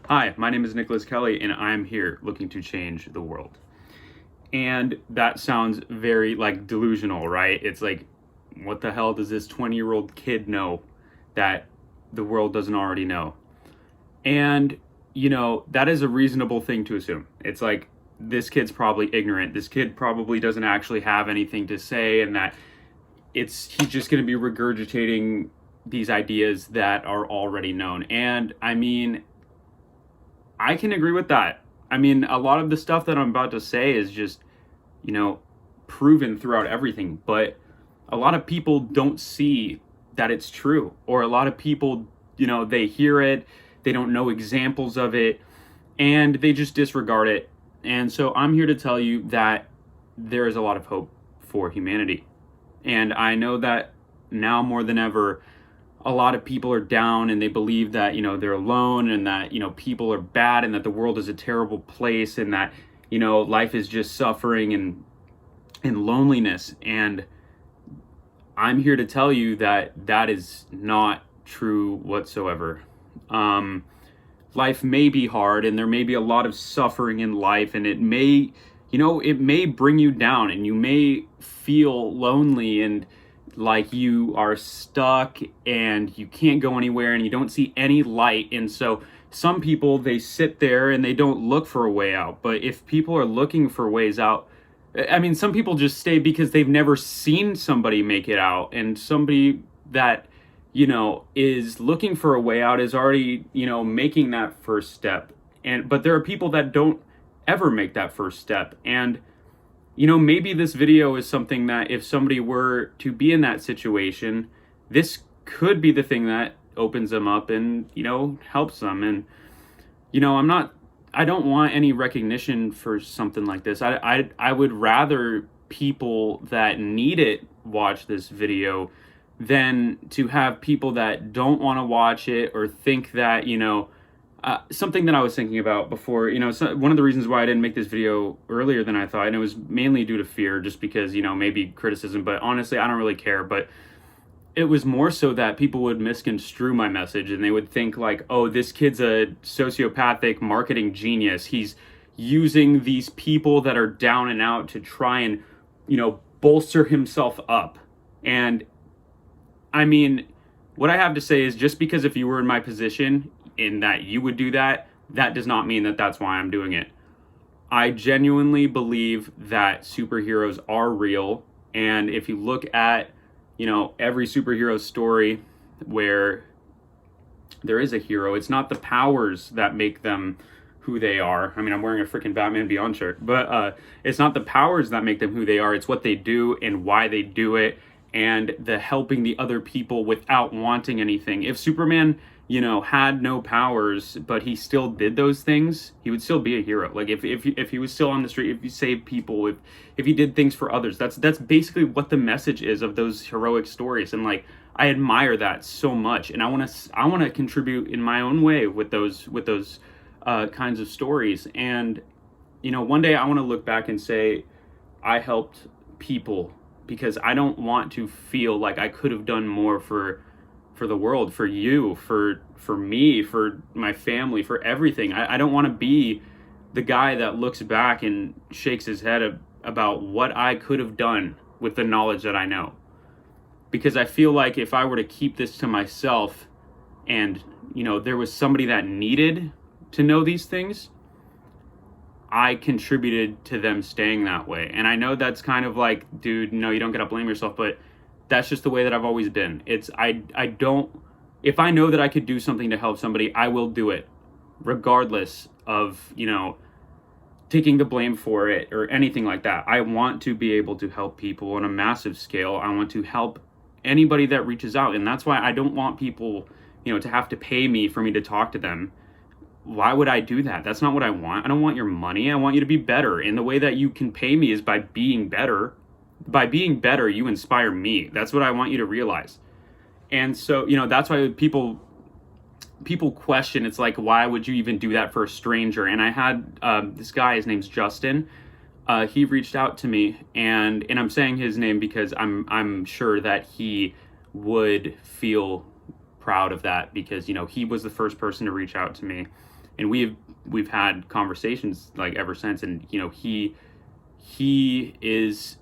Hi, my name is Nicholas Kelly, and I'm here looking to change the world. And that sounds very like delusional, right? It's like, what the hell does this 20-year-old kid know that the world doesn't already know? And, that is a reasonable thing to assume. It's like, this kid's probably ignorant. This kid probably doesn't actually have anything to say, and that he's just going to be regurgitating these ideas that are already known. And I mean, I can agree with that. I mean, a lot of the stuff that I'm about to say is just, you know, proven throughout everything, but a lot of people don't see that it's true. Or a lot of people, they hear it, they don't know examples of it, and they just disregard it. And so I'm here to tell you that there is a lot of hope for humanity. And I know that now more than ever, a lot of people are down and they believe that, they're alone, and that, people are bad, and that the world is a terrible place, and that, life is just suffering and loneliness. And I'm here to tell you that that is not true whatsoever. Life may be hard, and there may be a lot of suffering in life, and it may bring you down, and you may feel lonely and like you are stuck and you can't go anywhere and you don't see any light. And so some people, they sit there and they don't look for a way out. But if people are looking for ways out, I mean, some people just stay because they've never seen somebody make it out, and somebody that is looking for a way out is already making that first step. But there are people that don't ever make that first step. And maybe this video is something that if somebody were to be in that situation, this could be the thing that opens them up and, helps them. And, I don't want any recognition for something like this. I would rather people that need it watch this video than to have people that don't want to watch it or think that, something that I was thinking about before, one of the reasons why I didn't make this video earlier than I thought, and it was mainly due to fear, just because, maybe criticism, but honestly, I don't really care. But it was more so that people would misconstrue my message, and they would think like, oh, this kid's a sociopathic marketing genius. He's using these people that are down and out to try and, bolster himself up. And I mean, what I have to say is, just because if you were in my position in that you would do that, that does not mean that that's why I'm doing it. I genuinely believe that superheroes are real. And if you look at, every superhero story where there is a hero, it's not the powers that make them who they are. I mean, I'm wearing a freaking Batman Beyond shirt, but it's not the powers that make them who they are. It's what they do and why they do it, and the helping the other people without wanting anything. If Superman, had no powers, but he still did those things, he would still be a hero. Like if he was still on the street, if he saved people, if he did things for others, that's basically what the message is of those heroic stories. And like, I admire that so much, and I want to contribute in my own way with those kinds of stories. And one day I want to look back and say I helped people, because I don't want to feel like I could have done more for the world, for you, for me, for my family, for everything. I don't want to be the guy that looks back and shakes his head about what I could have done with the knowledge that I know. Because I feel like if I were to keep this to myself and, there was somebody that needed to know these things, I contributed to them staying that way. And I know that's kind of like, dude, no, you don't gotta blame yourself, but that's just the way that I've always been. I don't, if I know that I could do something to help somebody, I will do it, regardless of, taking the blame for it or anything like that. I want to be able to help people on a massive scale. I want to help anybody that reaches out. And that's why I don't want people, to have to pay me for me to talk to them. Why would I do that? That's not what I want. I don't want your money. I want you to be better. And the way that you can pay me is by being better. By being better, you inspire me. That's what I want you to realize. And so, that's why people question, it's like, why would you even do that for a stranger? And I had this guy, his name's Justin. He reached out to me, and I'm saying his name because I'm sure that he would feel proud of that, because he was the first person to reach out to me. and we've had conversations like ever since, and you know, he is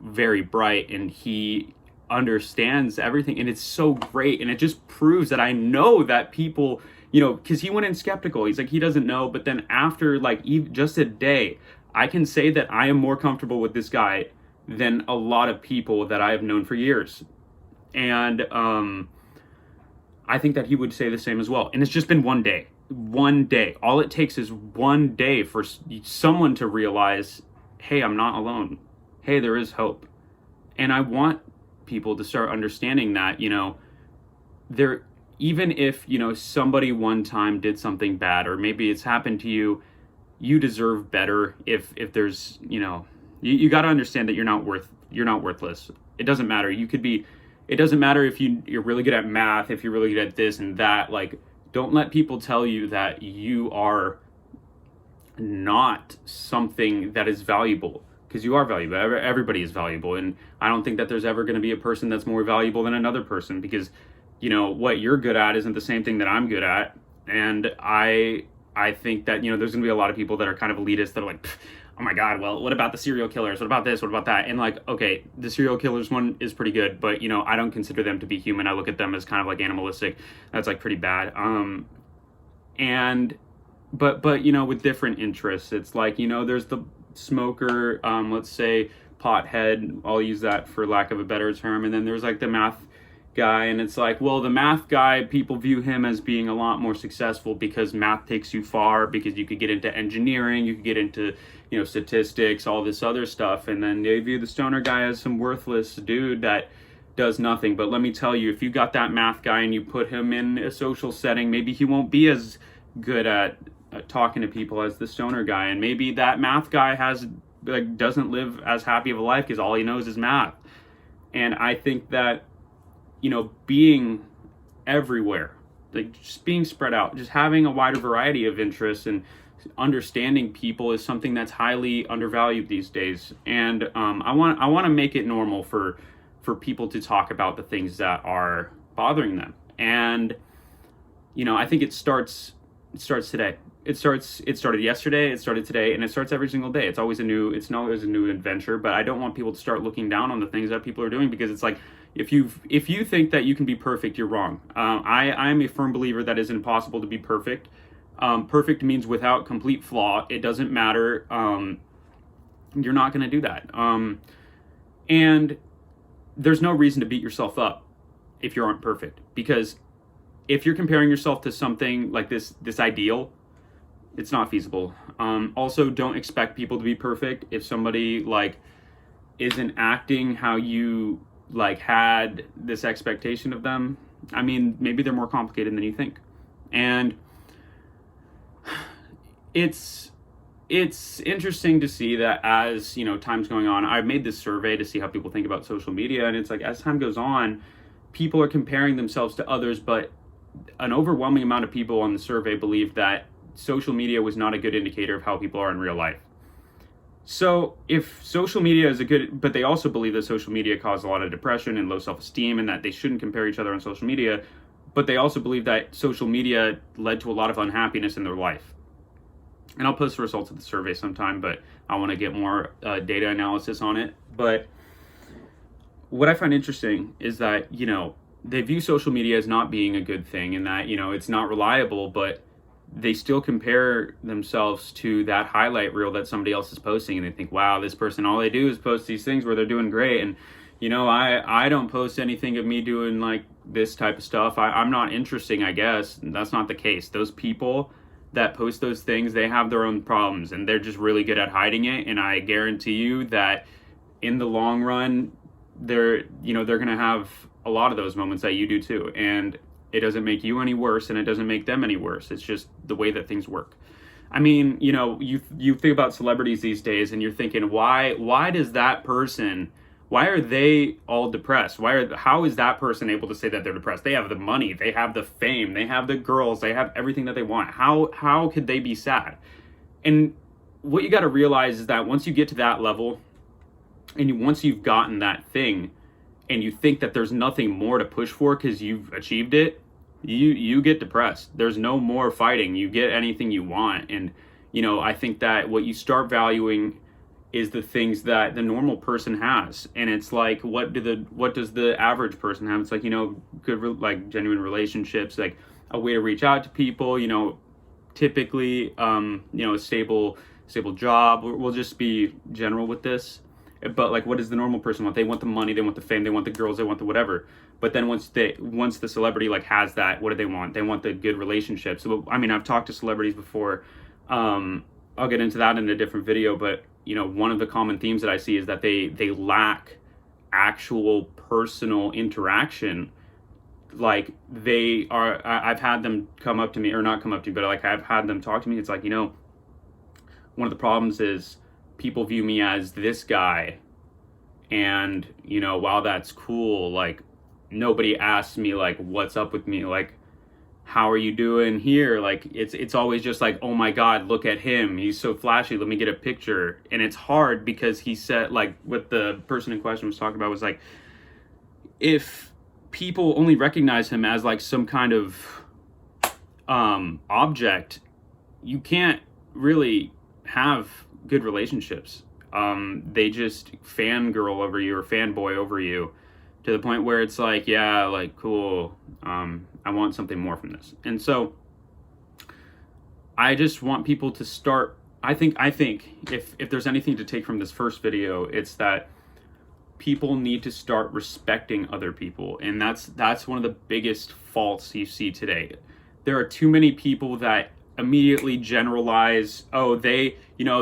very bright and he understands everything, and it's so great, and it just proves that I know that people, you know, because he went in skeptical, he's like, he doesn't know, but then after like just a day, I can say that I am more comfortable with this guy than a lot of people that I have known for years. And I think that he would say the same as well. And it's just been one day. One day. All it takes is one day for someone to realize, hey, I'm not alone. Hey, there is hope. And I want people to start understanding that, you know, there, even if, you know, somebody one time did something bad, or maybe it's happened to you, you deserve better. If there's, you know, you got to understand that you're not worthless. It doesn't matter. It doesn't matter if you're really good at math, if you're really good at this and that. Like, don't let people tell you that you are not something that is valuable, because you are valuable. Everybody is valuable. And I don't think that there's ever going to be a person that's more valuable than another person, because, you know, what you're good at isn't the same thing that I'm good at. And I think that, you know, there's going to be a lot of people that are kind of elitist that are like, oh my God, well, what about the serial killers? What about this? What about that? And like, okay, the serial killers one is pretty good, but, you know, I don't consider them to be human. I look at them as kind of like animalistic. That's like pretty bad. But, you know, with different interests, it's like, you know, there's the smoker, let's say pothead, I'll use that for lack of a better term. And then there's like the math guy, and it's like, well, the math guy, people view him as being a lot more successful because math takes you far, because you could get into engineering, you could get into, you know, statistics, all this other stuff. And then they view the stoner guy as some worthless dude that does nothing. But let me tell you, if you got that math guy and you put him in a social setting, maybe he won't be as good at talking to people as the stoner guy, and maybe that math guy doesn't live as happy of a life because all he knows is math. And I think that, you know, being everywhere, like just being spread out, just having a wider variety of interests and understanding people is something that's highly undervalued these days. And I want to make it normal for people to talk about the things that are bothering them. And, you know, I think it starts today. It started yesterday, it started today, and it starts every single day. It's always a new adventure, but I don't want people to start looking down on the things that people are doing, because it's like, if you think that you can be perfect, you're wrong. I'm a firm believer that it's impossible to be perfect. Perfect means without complete flaw. It doesn't matter. You're not going to do that. And there's no reason to beat yourself up if you aren't perfect, because if you're comparing yourself to something like this ideal, it's not feasible. Also, don't expect people to be perfect. If somebody like isn't acting how you like had this expectation of them, I mean, maybe they're more complicated than you think. And it's interesting to see that as, you know, time's going on. I've made this survey to see how people think about social media, and it's like, as time goes on, people are comparing themselves to others, but an overwhelming amount of people on the survey believe that social media was not a good indicator of how people are in real life. So if social media is but they also believe that social media caused a lot of depression and low self-esteem, and that they shouldn't compare each other on social media, but they also believe that social media led to a lot of unhappiness in their life. And I'll post the results of the survey sometime, but I want to get more data analysis on it. But what I find interesting is that, you know, they view social media as not being a good thing, and that, you know, it's not reliable, but they still compare themselves to that highlight reel that somebody else is posting, and they think, wow, this person, all they do is post these things where they're doing great. And, you know, I don't post anything of me doing like this type of stuff. I'm not interesting, I guess. That's not the case. Those people that post those things, they have their own problems, and they're just really good at hiding it. And I guarantee you that in the long run, they're going to have a lot of those moments that you do too. And it doesn't make you any worse, and it doesn't make them any worse. It's just the way that things work. I mean, you know, you think about celebrities these days, and you're thinking, why does that person, why are they all depressed? How is that person able to say that they're depressed? They have the money, they have the fame, they have the girls, they have everything that they want. How could they be sad? And what you got to realize is that once you get to that level, and once you've gotten that thing, and you think that there's nothing more to push for because you've achieved it, you get depressed. There's no more fighting. You get anything you want. And I think that what you start valuing is the things that the normal person has. And it's like, what does the average person have? It's like, good like genuine relationships, like a way to reach out to people, typically a stable job. We'll just be general with this. But like, what does the normal person want? They want the money, they want the fame, they want the girls, they want the whatever. But then once the celebrity like has that, what do they want? They want the good relationships. So I mean, I've talked to celebrities before. I'll get into that in a different video, but one of the common themes that I see is that they lack actual personal interaction. Like I've had them come up to me, or not come up to me, but like I've had them talk to me. It's like, one of the problems is people view me as this guy, and while that's cool, like nobody asks me like what's up with me, like how are you doing here? Like it's always just like, oh my god, look at him, he's so flashy, let me get a picture. And it's hard because he said, like what the person in question was talking about was like, if people only recognize him as like some kind of object, you can't really have good relationships. They just fangirl over you or fanboy over you to the point where it's like, yeah, like cool, I want something more from this. And so I just want people to start, I think if there's anything to take from this first video, it's that people need to start respecting other people. And that's one of the biggest faults you see today. There are too many people that immediately generalize, oh, they,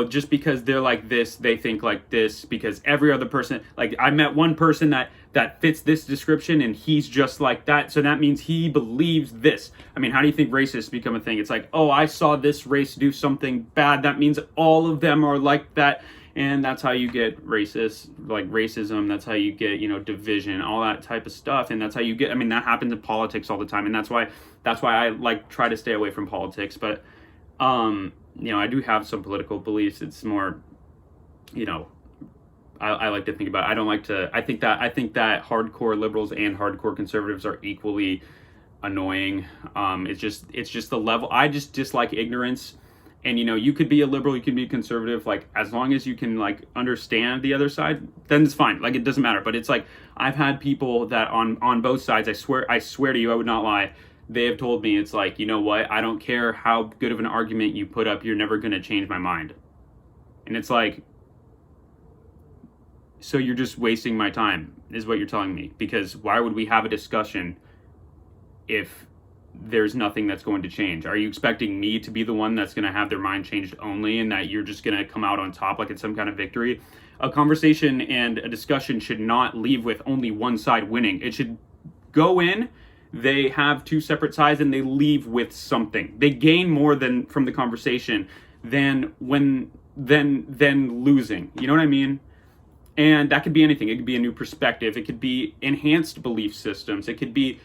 just because they're like this, they think like this, because every other person, like I met one person that fits this description and he's just like that, so that means he believes this. I mean, how do you think racists become a thing? It's like, oh, I saw this race do something bad, that means all of them are like that. And that's how you get racist, like racism. That's how you get, division, all that type of stuff. And that's how you get, I mean, that happens in politics all the time. And that's why I like try to stay away from politics. But, I do have some political beliefs. It's more, I like to think about it. I don't like to, I think that hardcore liberals and hardcore conservatives are equally annoying. It's just the level. I just dislike ignorance. And you could be a liberal, you could be a conservative, like as long as you can like understand the other side, then it's fine. Like it doesn't matter. But it's like I've had people that on both sides, I swear to you, I would not lie. They have told me, it's like, you know what? I don't care how good of an argument you put up, you're never going to change my mind. And it's like, so you're just wasting my time, is what you're telling me. Because why would we have a discussion if there's nothing that's going to change? Are you expecting me to be the one that's going to have their mind changed only, and that you're just going to come out on top like it's some kind of victory? A conversation and a discussion should not leave with only one side winning. It should go in, they have two separate sides, and they leave with something. They gain more than from the conversation than losing. You know what I mean? And that could be anything. It could be a new perspective. It could be enhanced belief systems. It could be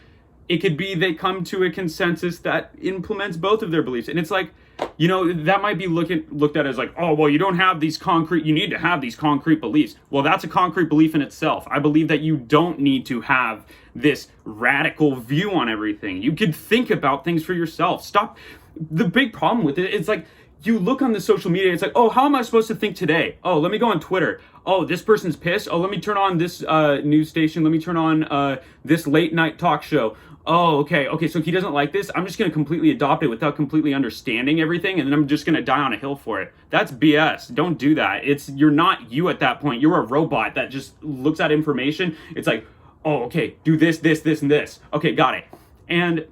they come to a consensus that implements both of their beliefs. And it's like, that might be looked at as like, oh, well, you need to have these concrete beliefs. Well, that's a concrete belief in itself. I believe that you don't need to have this radical view on everything. You could think about things for yourself. Stop. The big problem with it, it's like, you look on the social media, it's like, oh, how am I supposed to think today? Oh, let me go on Twitter. Oh, this person's pissed. Oh, let me turn on this news station. Let me turn on this late night talk show. Oh, okay, so he doesn't like this. I'm just going to completely adopt it without completely understanding everything, and then I'm just going to die on a hill for it. That's BS. Don't do that. You're not you at that point. You're a robot that just looks at information. It's like, oh, okay, do this, and this. Okay, got it. And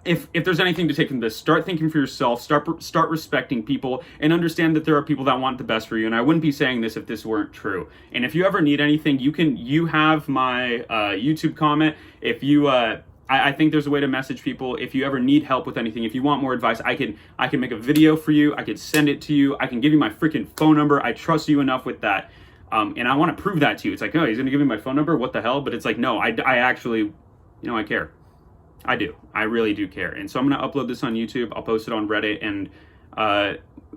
if there's anything to take from this, start thinking for yourself, start respecting people, and understand that there are people that want the best for you. And I wouldn't be saying this if this weren't true. And if you ever need anything, you have my YouTube comment. If you I think there's a way to message people. If you ever need help with anything, if you want more advice, I can make a video for you. I could send it to you. I can give you my freaking phone number. I trust you enough with that. And I want to prove that to you. It's like, oh, he's going to give me my phone number? What the hell? But it's like, no, I actually, I care. I do. I really do care. And so I'm going to upload this on YouTube. I'll post it on Reddit. And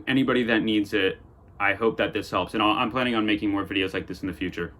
anybody that needs it, I hope that this helps. And I'm planning on making more videos like this in the future.